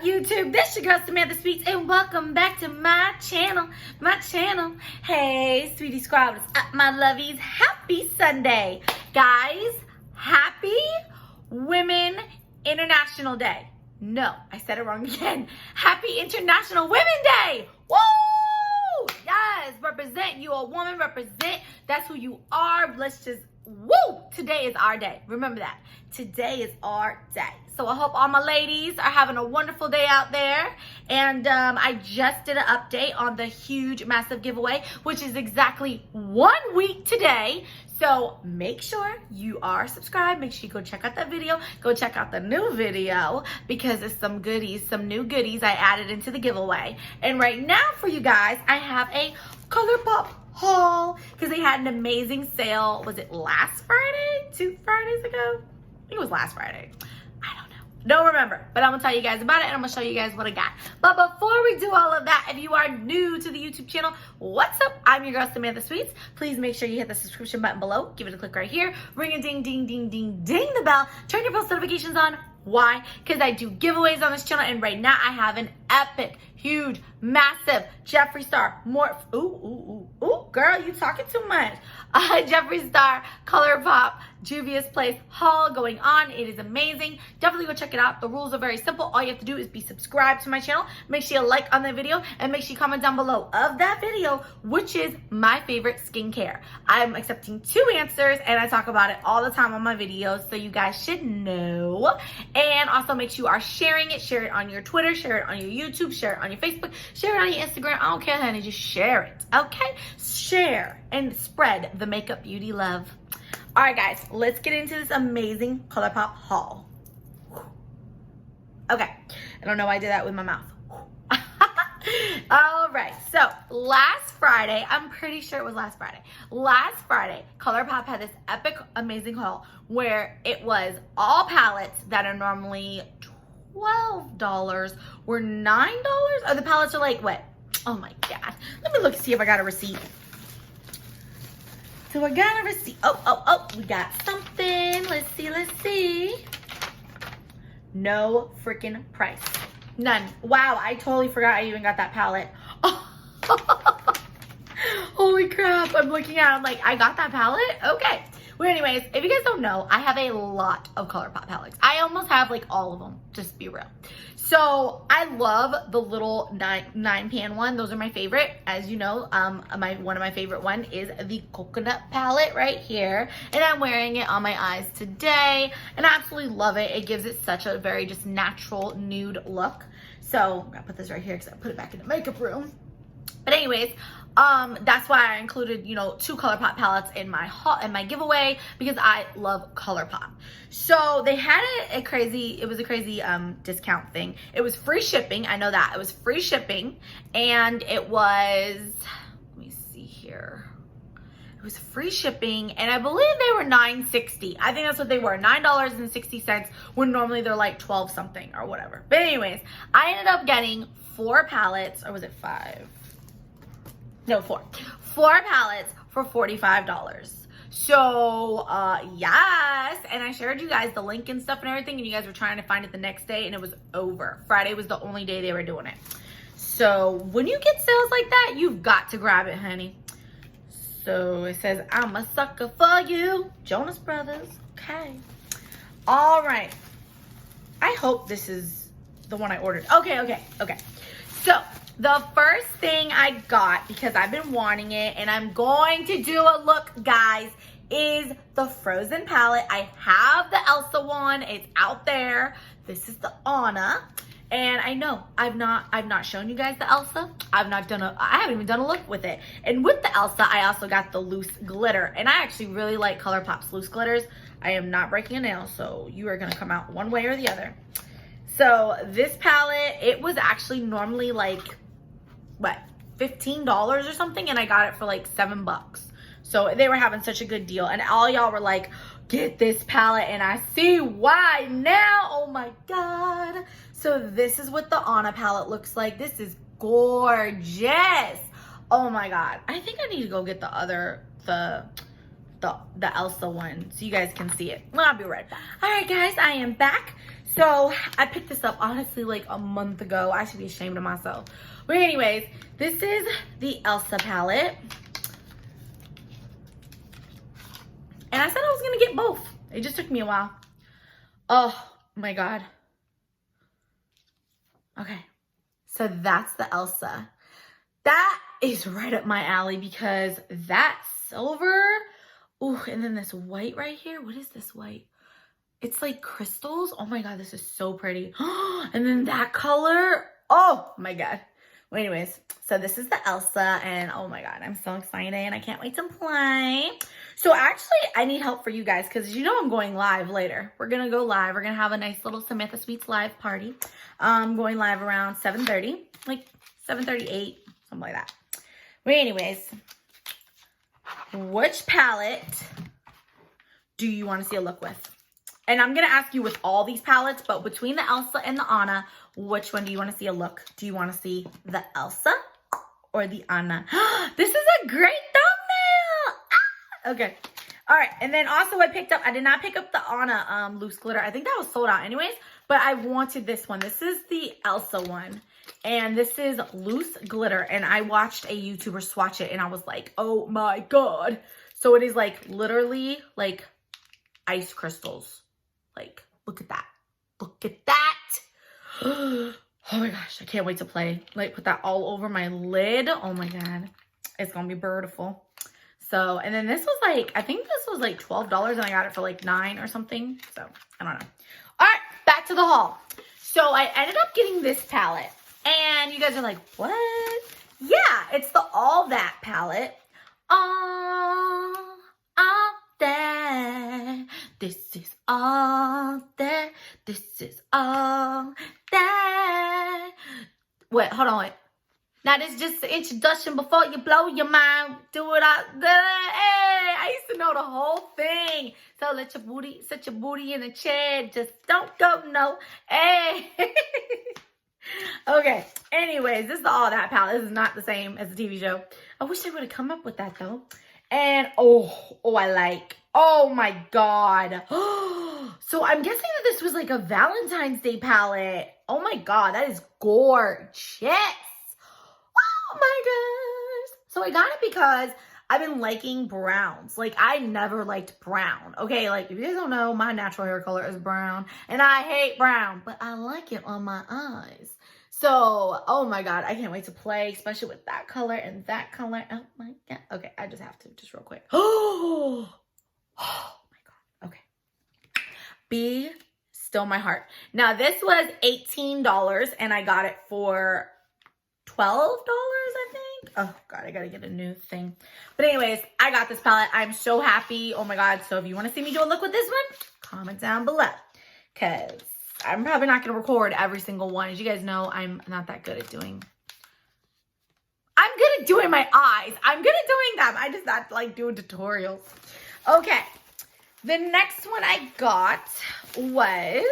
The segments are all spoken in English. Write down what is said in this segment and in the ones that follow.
YouTube? This your girl Samantha Speaks, and welcome back to my channel. Hey, sweetie squad, what's up, my lovies? Happy Sunday, guys. Happy Women International Day. No, I said it wrong again. Happy International Women Day. Woo! Yes, represent. You a woman, represent. That's who you are. Let's just, woo! Today is our day. Remember that. Today is our day. So I hope all my ladies are having a wonderful day out there. And I just did an update on the huge, massive giveaway, which is exactly 1 week today. So make sure you are subscribed. Make sure you go check out that video. Go check out the new video because it's some goodies, some new goodies I added into the giveaway. And right now for you guys, I have a Colourpop haul because they had an amazing sale. Was it last Friday? 2 Fridays ago? I think it was last Friday. Don't remember, but I'm gonna tell you guys about it and I'm gonna show you guys what I got. But before we do all of that, if you are new to the YouTube channel, what's up? I'm your girl Samantha Sweets. Please make sure you hit the subscription button below. Give it a click right here. Ring a ding, ding, ding, ding, ding the bell. Turn your post notifications on. Why? Because I do giveaways on this channel, and right now I have an epic, huge, massive Jeffree Star ooh, girl, you talking too much. Jeffree Star Colourpop Juvia's Place haul going on. It is amazing. Definitely go check it out. The rules are very simple. All you have to do is be subscribed to my channel. Make sure you like on the video and make sure you comment down below of that video which is my favorite skincare. I'm accepting 2 answers and I talk about it all the time on my videos, so you guys should know. And also make sure you are sharing it. Share it on your Twitter, share it on your YouTube, share it on your Facebook, share it on your Instagram. I don't care, honey, just share it, okay? Share and spread the makeup beauty love. All right, guys, let's get into this amazing Colourpop haul. Okay, I don't know why I did that with my mouth. All right, so last Friday, I'm pretty sure it was last Friday, Colourpop had this epic, amazing haul where it was all palettes that are normally $12 were $9. Or the palettes are like, what? Oh my God. Let me look and see if I got a receipt. So I got a receipt. Oh, we got something. Let's see. No freaking price. None. Wow, I totally forgot I even got that palette. Oh. Holy crap. I'm looking at it. I'm like, I got that palette? Okay. Well, anyways, if you guys don't know, I have a lot of Colourpop palettes. I almost have like all of them, just to be real. So I love the little 9-pan one. Those are my favorite. As you know, one of my favorite one is the coconut palette right here. And I'm wearing it on my eyes today. And I absolutely love it. It gives it such a very just natural nude look. So I'm gonna put this right here because I put it back in the makeup room. But anyways, that's why I included, 2 Colourpop palettes in my giveaway because I love Colourpop. So they had it was a crazy discount thing. It was free shipping. I know that. It was free shipping and it was, let me see here. It was free shipping and I believe they were $9.60. I think that's what they were, $9.60 when normally they're like 12 something or whatever. But anyways, I ended up getting 4 palettes, or was it 5? No, 4 palettes for $45. So yes, and I shared you guys the link and stuff and everything, and you guys were trying to find it the next day and it was over. Friday was the only day they were doing it. So when you get sales like that, you've got to grab it, honey. So it says, I'm a sucker for you, Jonas Brothers. Okay. All right. I hope this is the one I ordered. Okay. So the first thing I got, because I've been wanting it and I'm going to do a look, guys, is the Frozen palette. I have the Elsa one. It's out there. This is the Anna. And I know I've not shown you guys the Elsa. I haven't even done a look with it. And with the Elsa, I also got the loose glitter. And I actually really like Colourpop's loose glitters. I am not breaking a nail, so you are gonna come out one way or the other. So this palette, it was actually normally like, what, $15 or something, and I got it for like $7. So they were having such a good deal, and all y'all were like, get this palette, and I see why now. Oh my God. So this is what the Anna palette looks like. This is gorgeous. Oh my God. I think I need to go get the the Elsa one so you guys can see it. Well, I'll be right back. All right, guys, I am back. So I picked this up honestly like a month ago. I should be ashamed of myself. But anyways, this is the Elsa palette. And I said I was gonna get both. It just took me a while. Oh my God. Okay, so that's the Elsa. That is right up my alley because that silver, ooh, and then this white right here. What is this white? It's like crystals. Oh my God, this is so pretty. And then that color, oh my God. Well, anyways, so this is the Elsa, and oh my God, I'm so excited and I can't wait to play. So actually, I need help for you guys because you know I'm going live later. We're gonna go live. We're gonna have a nice little Samantha Sweets live party. Going live around 7:30, like 7:38, something like that. But anyways, which palette do you want to see a look with? And I'm going to ask you with all these palettes, but between the Elsa and the Anna, which one do you want to see a look? Do you want to see the Elsa or the Anna? This is a great thumbnail. Ah! Okay. All right. And then also I did not pick up the Anna loose glitter. I think that was sold out anyways, but I wanted this one. This is the Elsa one. And this is loose glitter. And I watched a YouTuber swatch it and I was like, oh my God. So it is like literally like ice crystals. Like, look at that. Look at that. Oh my gosh, I can't wait to play. Like, put that all over my lid. Oh my God. It's gonna be beautiful. So, and then this was like, I think this was like $12 and I got it for like $9 or something. So, I don't know. All right, back to the haul. So, I ended up getting this palette. And you guys are like, what? Yeah, it's the All That palette. All that. This is all that. This is all that. Wait, hold on, wait. Now, this is just the introduction before you blow your mind. Do it all. Hey, I used to know the whole thing. So set your booty in a chair. Just don't go, no. Hey. Okay, anyways, this is the All That palette. This is not the same as the TV show. I wish they would have come up with that, though. And, oh my God. So I'm guessing that this was like a Valentine's Day palette. Oh my God, that is gorgeous. Oh my gosh. So I got it because I've been liking browns. Like, I never liked brown. Okay, like, if you guys don't know, my natural hair color is brown. And I hate brown, but I like it on my eyes. So, oh my God, I can't wait to play, especially with that color and that color. Oh my God. Okay, I just have to, just real quick. Oh my God. Okay. Be still my heart. Now, this was $18 and I got it for $12, I think. Oh God, I gotta get a new thing. But anyways, I got this palette. I'm so happy. Oh my God. So if you want to see me do a look with this one, comment down below. Because I'm probably not going to record every single one. As you guys know, I'm not that good at doing. I'm good at doing my eyes. I'm good at doing them. I just not like doing tutorials. Okay. The next one I got was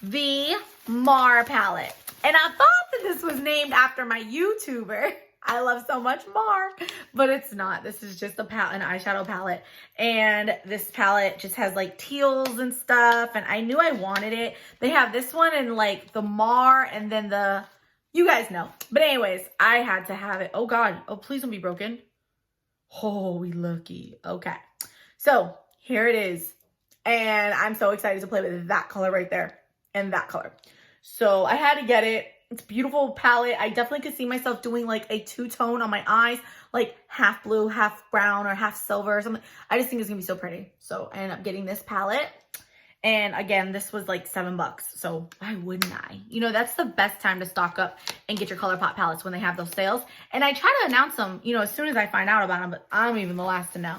the Mar palette. And I thought that this was named after my YouTuber I love so much Mar, but it's not. This is just an eyeshadow palette, and this palette just has like teals and stuff, and I knew I wanted it. They have this one and like the Mar, and then the, you guys know. But anyways, I had to have it. Oh God, oh please don't be broken. Oh, we lucky. Okay, so here it is, and I'm so excited to play with that color right there and that color. So I had to get it. It's a beautiful palette. I definitely could see myself doing like a two-tone on my eyes, like half blue, half brown, or half silver or something. I just think it's gonna be so pretty. So I ended up getting this palette. And again, this was like $7. So why wouldn't I? You know, that's the best time to stock up and get your Colourpop palettes when they have those sales. And I try to announce them, you know, as soon as I find out about them, but I'm even the last to know.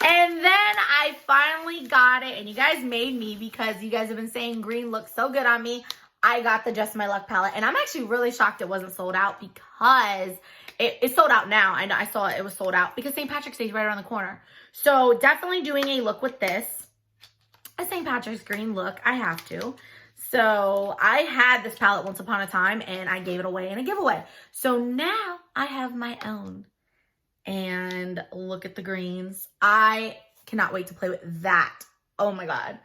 And then I finally got it. And you guys made me, because you guys have been saying green looks so good on me. I got the Just My Luck palette, and I'm actually really shocked it wasn't sold out, because it's sold out now. I saw it was sold out because St. Patrick's Day is right around the corner. So definitely doing a look with this. A St. Patrick's green look. I have to. So I had this palette once upon a time, and I gave it away in a giveaway. So now I have my own. And look at the greens. I cannot wait to play with that. Oh my God.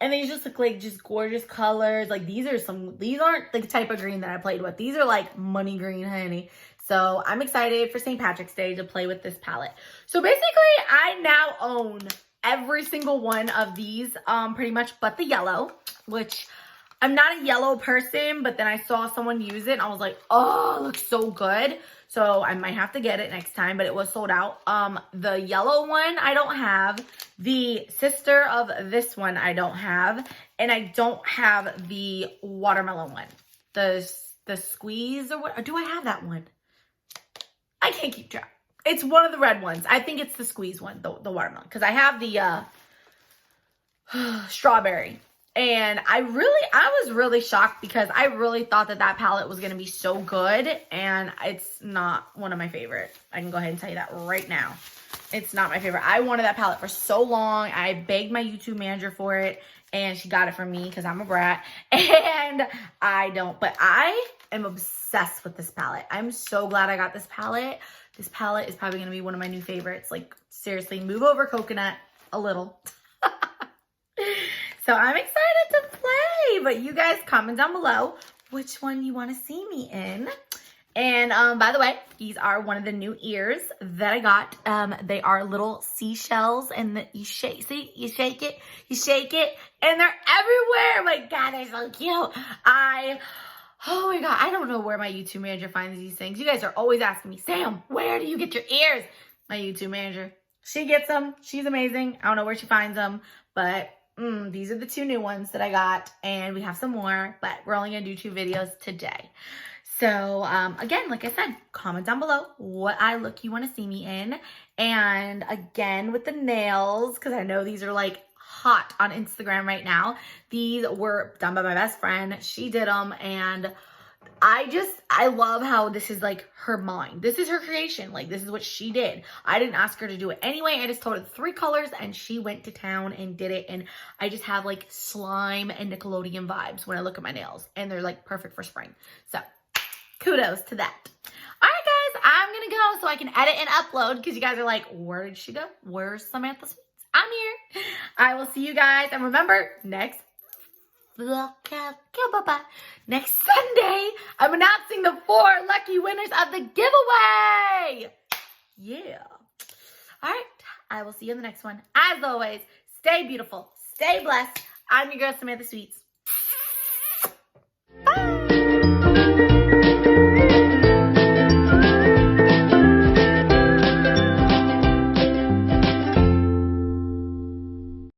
And these just look like just gorgeous colors. Like these aren't the type of green that I played with. These are like money green, honey. So I'm excited for St. Patrick's Day to play with this palette. So basically I now own every single one of these pretty much, but the yellow, which I'm not a yellow person, but then I saw someone use it and I was like, oh, it looks so good. So I might have to get it next time, but it was sold out. The yellow one I don't have. The sister of this one I don't have. And I don't have the watermelon one. The squeeze or what? Or do I have that one? I can't keep track. It's one of the red ones. I think it's the squeeze one, the watermelon. Because I have the strawberry. And I was really shocked because I really thought that palette was going to be so good. And it's not one of my favorites. I can go ahead and tell you that right now. It's not my favorite. I wanted that palette for so long. I begged my YouTube manager for it. And she got it for me because I'm a brat. And I don't. But I am obsessed with this palette. I'm so glad I got this palette. This palette is probably going to be one of my new favorites. Like, seriously, move over coconut a little. So I'm excited to play, but you guys comment down below which one you want to see me in. And by the way, these are one of the new ears that I got. They are little seashells, and you shake it, and they're everywhere. My God, they're so cute. Oh my God, I don't know where my YouTube manager finds these things. You guys are always asking me, Sam, where do you get your ears? My YouTube manager, she gets them. She's amazing. I don't know where she finds them, but these are the two new ones that I got, and we have some more, but we're only gonna do 2 videos today. So again, like I said, comment down below what eye look you want to see me in. And again, with the nails, because I know these are like hot on Instagram right now. These were done by my best friend. She did them, and I love how this is like her mind. This is her creation. Like, this is what she did. I didn't ask her to do it anyway. I just told her the 3 colors, and she went to town and did it. And I just have like slime and Nickelodeon vibes when I look at my nails, and they're like perfect for spring. So kudos to that. All right, guys, I'm going to go so I can edit and upload, because you guys are like, where did she go? Where's Samantha Sweets? I'm here. I will see you guys. And remember, next Sunday, I'm announcing the 4 lucky winners of the giveaway. Yeah. All right. I will see you in the next one. As always, stay beautiful. Stay blessed. I'm your girl, Samantha Sweets. Bye.